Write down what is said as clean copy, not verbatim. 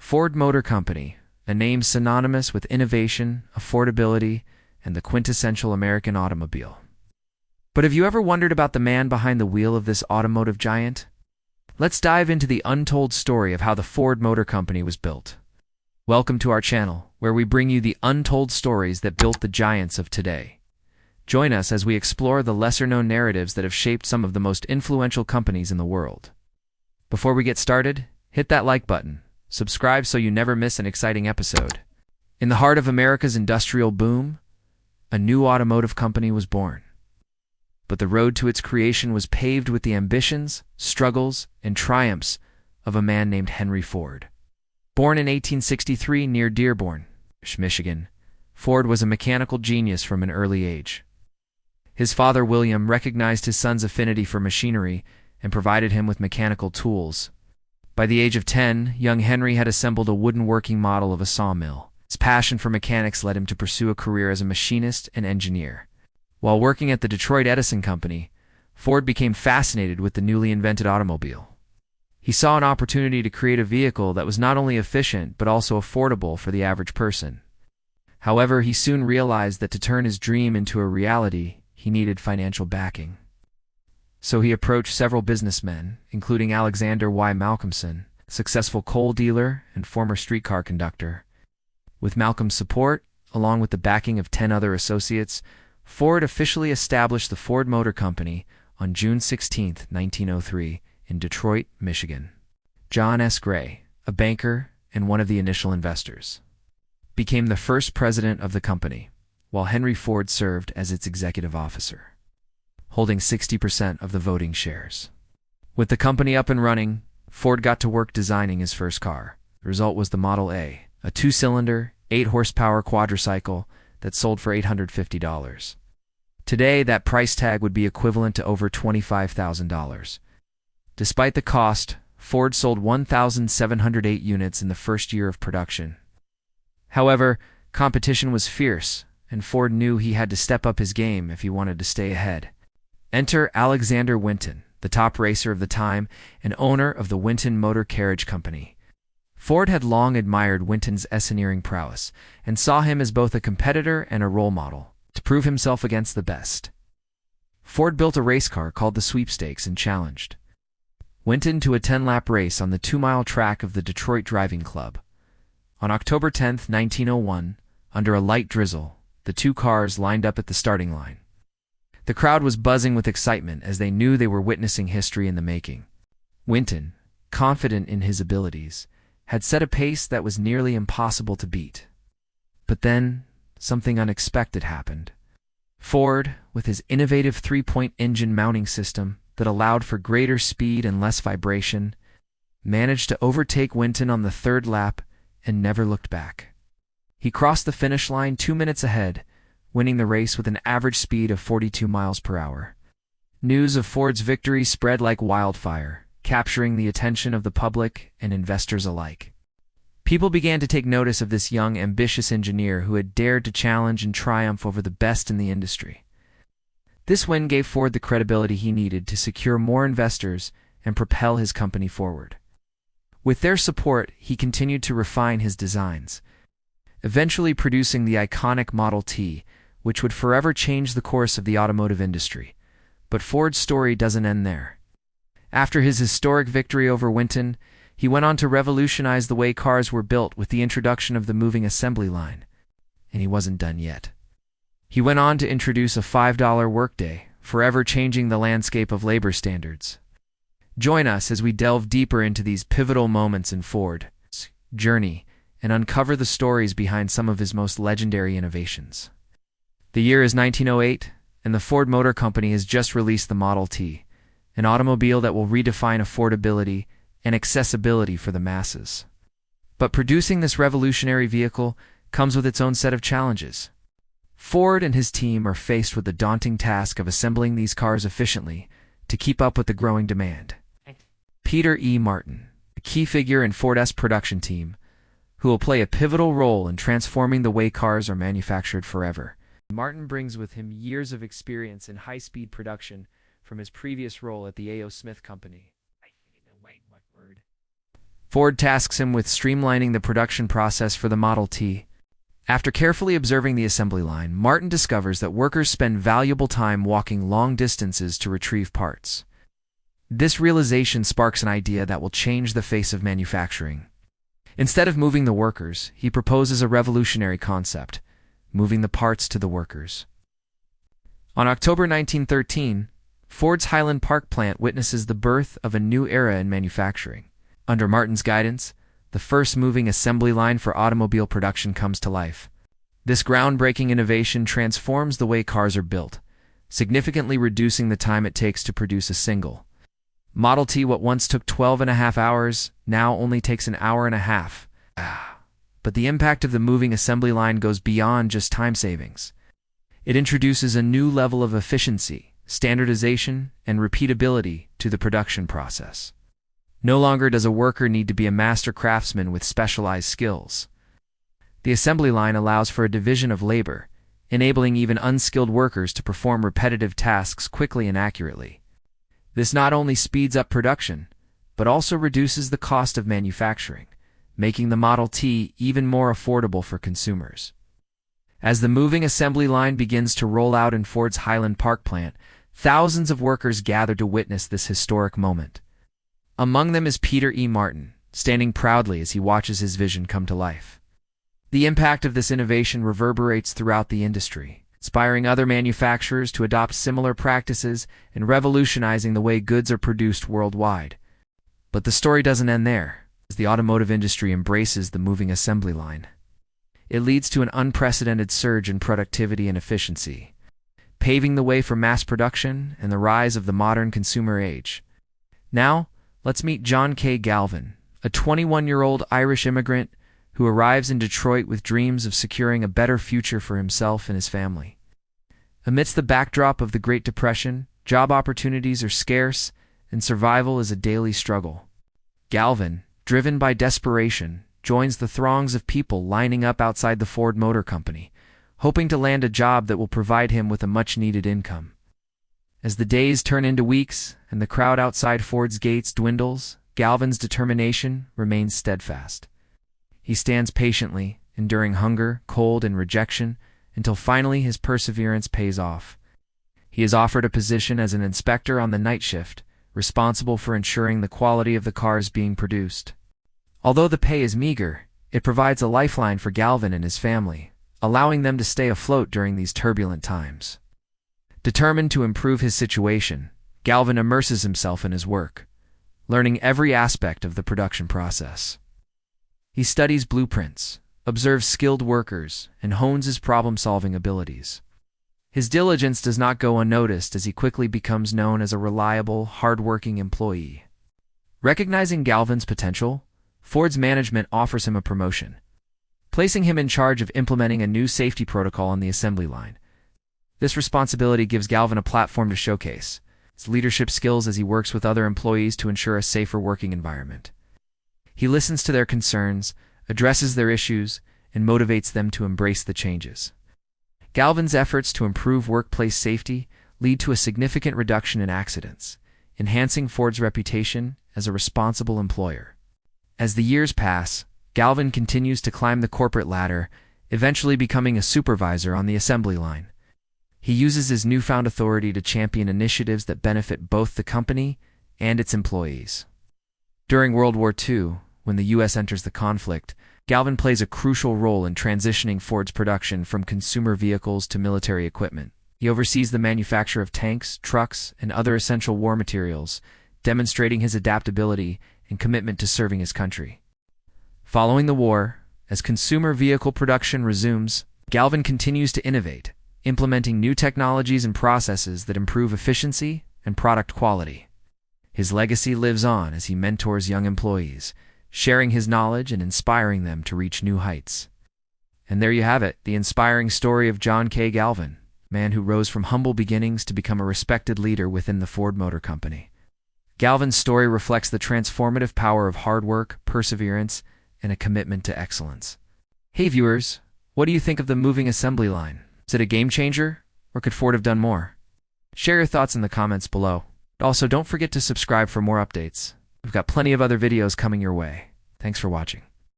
Ford Motor Company, a name synonymous with innovation, affordability, and the quintessential American automobile. But have you ever wondered about the man behind the wheel of this automotive giant? Let's dive into the untold story of how the Ford Motor Company was built. Welcome to our channel, where we bring you the untold stories that built the giants of today. Join us as we explore the lesser-known narratives that have shaped some of the most influential companies in the world. Before we get started, hit that like button, subscribe so you never miss an exciting episode. In the heart of America's industrial boom, a new automotive company was born. But the road to its creation was paved with the ambitions, struggles, and triumphs of a man named Henry Ford. Born in 1863 near Dearborn, Michigan, Ford was a mechanical genius from an early age. His father, William, recognized his son's affinity for machinery and provided him with mechanical tools. By the age of 10, young Henry had assembled a wooden working model of a sawmill. His passion for mechanics led him to pursue a career as a machinist and engineer. While working at the Detroit Edison Company, Ford became fascinated with the newly invented automobile. He saw an opportunity to create a vehicle that was not only efficient but also affordable for the average person. However, he soon realized that to turn his dream into a reality, he needed financial backing. So he approached several businessmen, including Alexander Y. Malcomson, a successful coal dealer and former streetcar conductor. With Malcolm's support, along with the backing of 10 other associates, Ford officially established the Ford Motor Company on June 16, 1903, in Detroit, Michigan. John S. Gray, a banker and one of the initial investors, became the first president of the company, while Henry Ford served as its executive officer, holding 60% of the voting shares. With the company up and running, Ford got to work designing his first car. The result was the Model A, a 2-cylinder, 8-horsepower quadricycle that sold for $850. Today, that price tag would be equivalent to over $25,000. Despite the cost, Ford sold 1,708 units in the first year of production. However, competition was fierce, and Ford knew he had to step up his game if he wanted to stay ahead. Enter Alexander Winton, the top racer of the time and owner of the Winton Motor Carriage Company. Ford had long admired Winton's engineering prowess and saw him as both a competitor and a role model to prove himself against the best. Ford built a race car called the Sweepstakes and challenged Winton to a 10-lap race on the 2-mile track of the Detroit Driving Club. On October 10, 1901, under a light drizzle, the two cars lined up at the starting line. The crowd was buzzing with excitement as they knew they were witnessing history in the making. Winton, confident in his abilities, had set a pace that was nearly impossible to beat. But then, something unexpected happened. Ford, with his innovative 3-point engine mounting system that allowed for greater speed and less vibration, managed to overtake Winton on the 3rd lap and never looked back. He crossed the finish line 2 minutes ahead, winning the race with an average speed of 42 miles per hour. News of Ford's victory spread like wildfire, capturing the attention of the public and investors alike. People began to take notice of this young, ambitious engineer who had dared to challenge and triumph over the best in the industry. This win gave Ford the credibility he needed to secure more investors and propel his company forward. With their support, he continued to refine his designs, eventually producing the iconic Model T, which would forever change the course of the automotive industry. But Ford's story doesn't end there. After his historic victory over Winton, he went on to revolutionize the way cars were built with the introduction of the moving assembly line. And he wasn't done yet. He went on to introduce a $5 workday, forever changing the landscape of labor standards. Join us as we delve deeper into these pivotal moments in Ford's journey and uncover the stories behind some of his most legendary innovations. The year is 1908, and the Ford Motor Company has just released the Model T, an automobile that will redefine affordability and accessibility for the masses. But producing this revolutionary vehicle comes with its own set of challenges. Ford and his team are faced with the daunting task of assembling these cars efficiently to keep up with the growing demand. Peter E. Martin, a key figure in Ford's production team, who will play a pivotal role in transforming the way cars are manufactured forever. Martin brings with him years of experience in high-speed production from his previous role at the A.O. Smith Company. Ford tasks him with streamlining the production process for the Model T. After carefully observing the assembly line, Martin discovers that workers spend valuable time walking long distances to retrieve parts. This realization sparks an idea that will change the face of manufacturing. Instead of moving the workers, he proposes a revolutionary concept: moving the parts to the workers. On October 1913, Ford's Highland Park plant witnesses the birth of a new era in manufacturing. Under Martin's guidance, the first moving assembly line for automobile production comes to life. This groundbreaking innovation transforms the way cars are built, significantly reducing the time it takes to produce a single Model T. What once took 12.5 hours now only takes an hour and a half. But the impact of the moving assembly line goes beyond just time savings. It introduces a new level of efficiency, standardization, and repeatability to the production process. No longer does a worker need to be a master craftsman with specialized skills. The assembly line allows for a division of labor, enabling even unskilled workers to perform repetitive tasks quickly and accurately. This not only speeds up production, but also reduces the cost of manufacturing, making the Model T even more affordable for consumers. As the moving assembly line begins to roll out in Ford's Highland Park plant, thousands of workers gather to witness this historic moment. Among them is Peter E. Martin, standing proudly as he watches his vision come to life. The impact of this innovation reverberates throughout the industry, inspiring other manufacturers to adopt similar practices and revolutionizing the way goods are produced worldwide. But the story doesn't end there. As the automotive industry embraces the moving assembly line, it leads to an unprecedented surge in productivity and efficiency, paving the way for mass production and the rise of the modern consumer age. Now, let's meet John K. Galvin, a 21-year-old Irish immigrant who arrives in Detroit with dreams of securing a better future for himself and his family. Amidst the backdrop of the Great Depression, job opportunities are scarce and survival is a daily struggle. Galvin, driven by desperation, joins the throngs of people lining up outside the Ford Motor Company, hoping to land a job that will provide him with a much-needed income. As the days turn into weeks and the crowd outside Ford's gates dwindles, Galvin's determination remains steadfast. He stands patiently, enduring hunger, cold, and rejection, until finally his perseverance pays off. He is offered a position as an inspector on the night shift, responsible for ensuring the quality of the cars being produced. Although the pay is meager, it provides a lifeline for Galvin and his family, allowing them to stay afloat during these turbulent times. Determined to improve his situation, Galvin immerses himself in his work, learning every aspect of the production process. He studies blueprints, observes skilled workers, and hones his problem-solving abilities. His diligence does not go unnoticed as he quickly becomes known as a reliable, hard-working employee. Recognizing Galvin's potential, Ford's management offers him a promotion, placing him in charge of implementing a new safety protocol on the assembly line. This responsibility gives Galvin a platform to showcase his leadership skills as he works with other employees to ensure a safer working environment. He listens to their concerns, addresses their issues, and motivates them to embrace the changes. Galvin's efforts to improve workplace safety lead to a significant reduction in accidents, enhancing Ford's reputation as a responsible employer. As the years pass, Galvin continues to climb the corporate ladder, eventually becoming a supervisor on the assembly line. He uses his newfound authority to champion initiatives that benefit both the company and its employees. During World War II, when the U.S. enters the conflict, Galvin plays a crucial role in transitioning Ford's production from consumer vehicles to military equipment. He oversees the manufacture of tanks, trucks, and other essential war materials, demonstrating his adaptability and commitment to serving his country. Following the war, as consumer vehicle production resumes, Galvin continues to innovate, implementing new technologies and processes that improve efficiency and product quality. His legacy lives on as he mentors young employees, sharing his knowledge and inspiring them to reach new heights. And there you have it, the inspiring story of John K. Galvin, a man who rose from humble beginnings to become a respected leader within the Ford Motor Company. Galvin's story reflects the transformative power of hard work, perseverance, and a commitment to excellence. Hey viewers, what do you think of the moving assembly line? Is it a game changer, or could Ford have done more? Share your thoughts in the comments below. Also, don't forget to subscribe for more updates. We've got plenty of other videos coming your way. Thanks for watching.